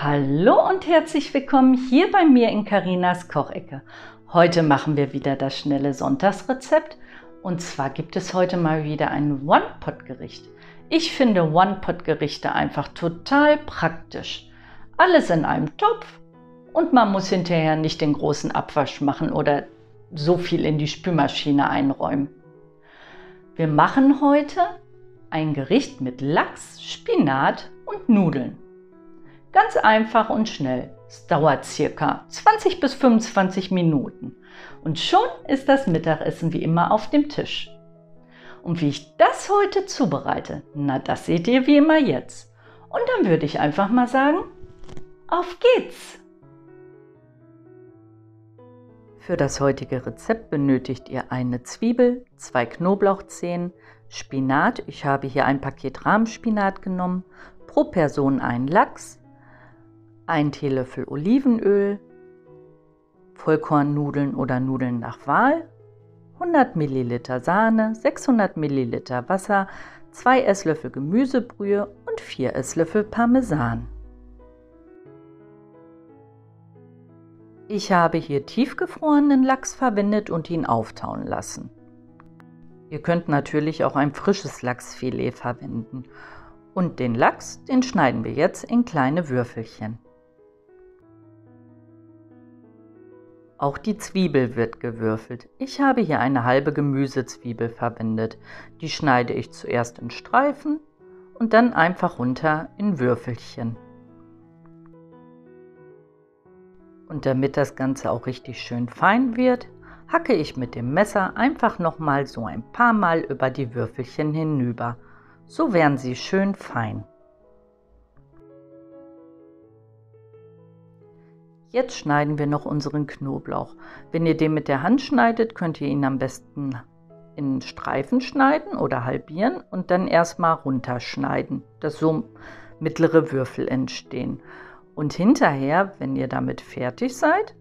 Hallo und herzlich willkommen hier bei mir in Carinas Kochecke. Heute machen wir wieder das schnelle Sonntagsrezept und zwar gibt es heute mal wieder ein One-Pot-Gericht. Ich finde One-Pot-Gerichte einfach total praktisch. Alles in einem Topf und man muss hinterher nicht den großen Abwasch machen oder so viel in die Spülmaschine einräumen. Wir machen heute ein Gericht mit Lachs, Spinat und Nudeln. Ganz einfach und schnell. Es dauert circa 20 bis 25 Minuten. Und schon ist das Mittagessen wie immer auf dem Tisch. Und wie ich das heute zubereite, na das seht ihr wie immer jetzt. Und dann würde ich einfach mal sagen, auf geht's! Für das heutige Rezept benötigt ihr eine Zwiebel, 2 Knoblauchzehen, Spinat, ich habe hier ein Paket Rahmspinat genommen, pro Person ein Lachs, 1 Teelöffel Olivenöl, Vollkornnudeln oder Nudeln nach Wahl, 100 ml Sahne, 600 ml Wasser, 2 Esslöffel Gemüsebrühe und 4 Esslöffel Parmesan. Ich habe hier tiefgefrorenen Lachs verwendet und ihn auftauen lassen. Ihr könnt natürlich auch ein frisches Lachsfilet verwenden. Und den Lachs, den schneiden wir jetzt in kleine Würfelchen. Auch die Zwiebel wird gewürfelt. Ich habe hier eine halbe Gemüsezwiebel verwendet. Die schneide ich zuerst in Streifen und dann einfach runter in Würfelchen. Und damit das Ganze auch richtig schön fein wird, hacke ich mit dem Messer einfach nochmal so ein paar Mal über die Würfelchen hinüber. So werden sie schön fein. Jetzt schneiden wir noch unseren Knoblauch. Wenn ihr den mit der Hand schneidet, könnt ihr ihn am besten in Streifen schneiden oder halbieren und dann erstmal runterschneiden, dass so mittlere Würfel entstehen. Und hinterher, wenn ihr damit fertig seid,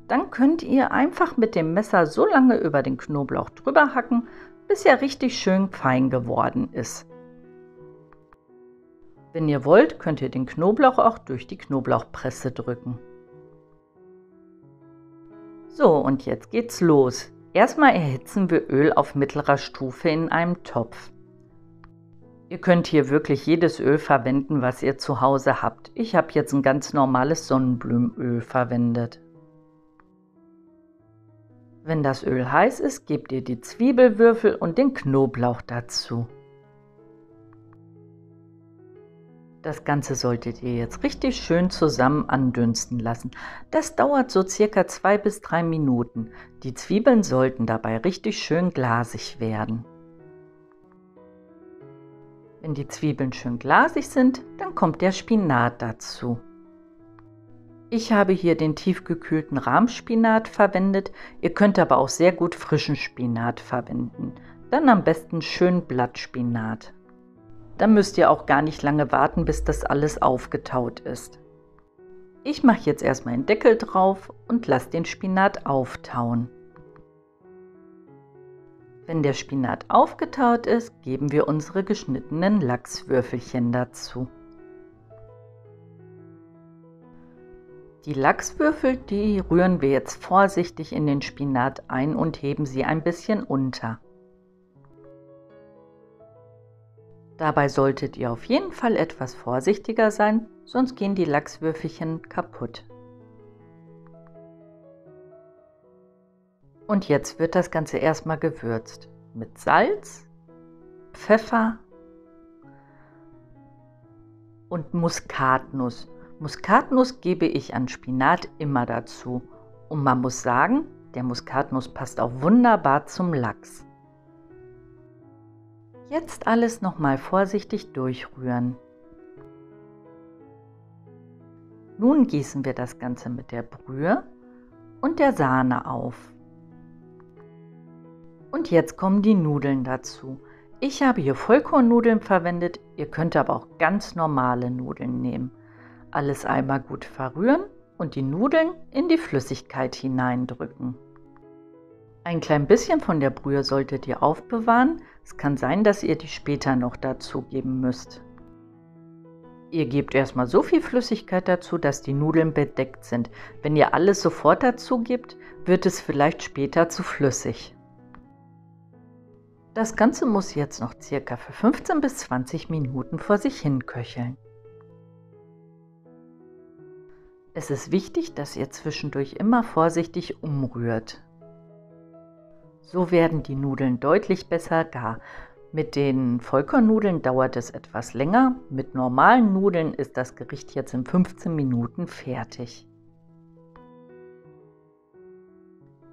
dann könnt ihr einfach mit dem Messer so lange über den Knoblauch drüber hacken, bis er richtig schön fein geworden ist. Wenn ihr wollt, könnt ihr den Knoblauch auch durch die Knoblauchpresse drücken. So, und jetzt geht's los. Erstmal erhitzen wir Öl auf mittlerer Stufe in einem Topf. Ihr könnt hier wirklich jedes Öl verwenden, was ihr zu Hause habt. Ich habe jetzt ein ganz normales Sonnenblumenöl verwendet. Wenn das Öl heiß ist, gebt ihr die Zwiebelwürfel und den Knoblauch dazu. Das Ganze solltet ihr jetzt richtig schön zusammen andünsten lassen. Das dauert so circa 2 bis 3 Minuten. Die Zwiebeln sollten dabei richtig schön glasig werden. Wenn die Zwiebeln schön glasig sind, dann kommt der Spinat dazu. Ich habe hier den tiefgekühlten Rahmspinat verwendet. Ihr könnt aber auch sehr gut frischen Spinat verwenden. Dann am besten schön Blattspinat. Dann müsst ihr auch gar nicht lange warten, bis das alles aufgetaut ist. Ich mache jetzt erstmal einen Deckel drauf und lasse den Spinat auftauen. Wenn der Spinat aufgetaut ist, geben wir unsere geschnittenen Lachswürfelchen dazu. Die Lachswürfel, die rühren wir jetzt vorsichtig in den Spinat ein und heben sie ein bisschen unter. Dabei solltet ihr auf jeden Fall etwas vorsichtiger sein, sonst gehen die Lachswürfelchen kaputt. Und jetzt wird das Ganze erstmal gewürzt mit Salz, Pfeffer und Muskatnuss. Muskatnuss gebe ich an Spinat immer dazu. Und man muss sagen, der Muskatnuss passt auch wunderbar zum Lachs. Jetzt alles nochmal vorsichtig durchrühren. Nun gießen wir das Ganze mit der Brühe und der Sahne auf. Und jetzt kommen die Nudeln dazu. Ich habe hier Vollkornnudeln verwendet, ihr könnt aber auch ganz normale Nudeln nehmen. Alles einmal gut verrühren und die Nudeln in die Flüssigkeit hineindrücken. Ein klein bisschen von der Brühe solltet ihr aufbewahren. Es kann sein, dass ihr die später noch dazugeben müsst. Ihr gebt erstmal so viel Flüssigkeit dazu, dass die Nudeln bedeckt sind. Wenn ihr alles sofort dazu gebt, wird es vielleicht später zu flüssig. Das Ganze muss jetzt noch circa für 15 bis 20 Minuten vor sich hin köcheln. Es ist wichtig, dass ihr zwischendurch immer vorsichtig umrührt. So werden die Nudeln deutlich besser gar. Mit den Vollkornnudeln dauert es etwas länger. Mit normalen Nudeln ist das Gericht jetzt in 15 Minuten fertig.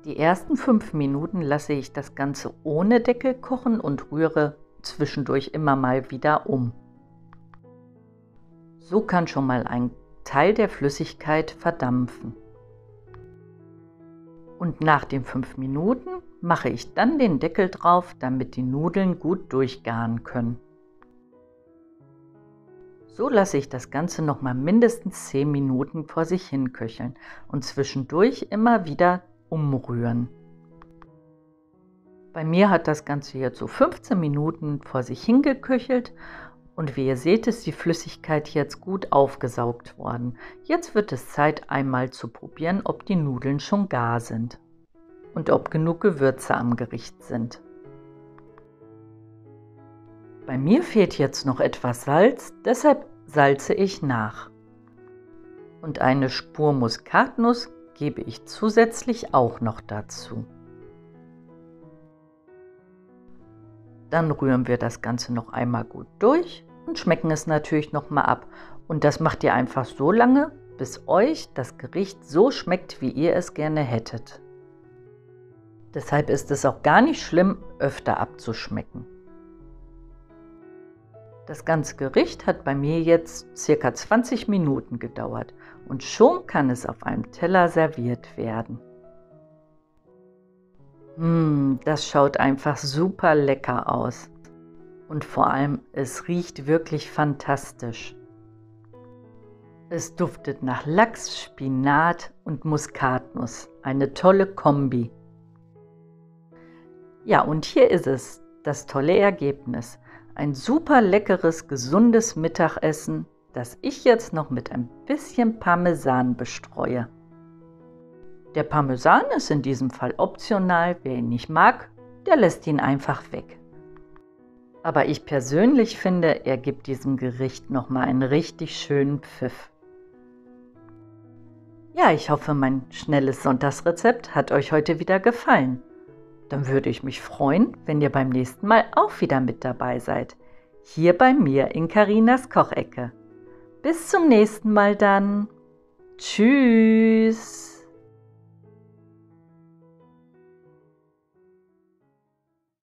Die ersten 5 Minuten lasse ich das Ganze ohne Deckel kochen und rühre zwischendurch immer mal wieder um. So kann schon mal ein Teil der Flüssigkeit verdampfen. Und nach den 5 Minuten mache ich dann den Deckel drauf, damit die Nudeln gut durchgaren können. So lasse ich das Ganze noch mal mindestens 10 Minuten vor sich hin köcheln und zwischendurch immer wieder umrühren. Bei mir hat das Ganze jetzt so 15 Minuten vor sich hingeköchelt und wie ihr seht, ist die Flüssigkeit jetzt gut aufgesaugt worden. Jetzt wird es Zeit, einmal zu probieren, ob die Nudeln schon gar sind und ob genug Gewürze am Gericht sind. Bei mir fehlt jetzt noch etwas Salz, deshalb salze ich nach. Und eine Spur Muskatnuss gebe ich zusätzlich auch noch dazu. Dann rühren wir das Ganze noch einmal gut durch und schmecken es natürlich noch mal ab. Und das macht ihr einfach so lange, bis euch das Gericht so schmeckt, wie ihr es gerne hättet. Deshalb ist es auch gar nicht schlimm, öfter abzuschmecken. Das ganze Gericht hat bei mir jetzt ca. 20 Minuten gedauert und schon kann es auf einem Teller serviert werden. Das schaut einfach super lecker aus. Und vor allem, es riecht wirklich fantastisch. Es duftet nach Lachs, Spinat und Muskatnuss. Eine tolle Kombi. Ja, und hier ist es, das tolle Ergebnis. Ein super leckeres, gesundes Mittagessen, das ich jetzt noch mit ein bisschen Parmesan bestreue. Der Parmesan ist in diesem Fall optional. Wer ihn nicht mag, der lässt ihn einfach weg. Aber ich persönlich finde, er gibt diesem Gericht nochmal einen richtig schönen Pfiff. Ja, ich hoffe, mein schnelles Sonntagsrezept hat euch heute wieder gefallen. Dann würde ich mich freuen, wenn ihr beim nächsten Mal auch wieder mit dabei seid. Hier bei mir in Carinas Kochecke. Bis zum nächsten Mal dann. Tschüss!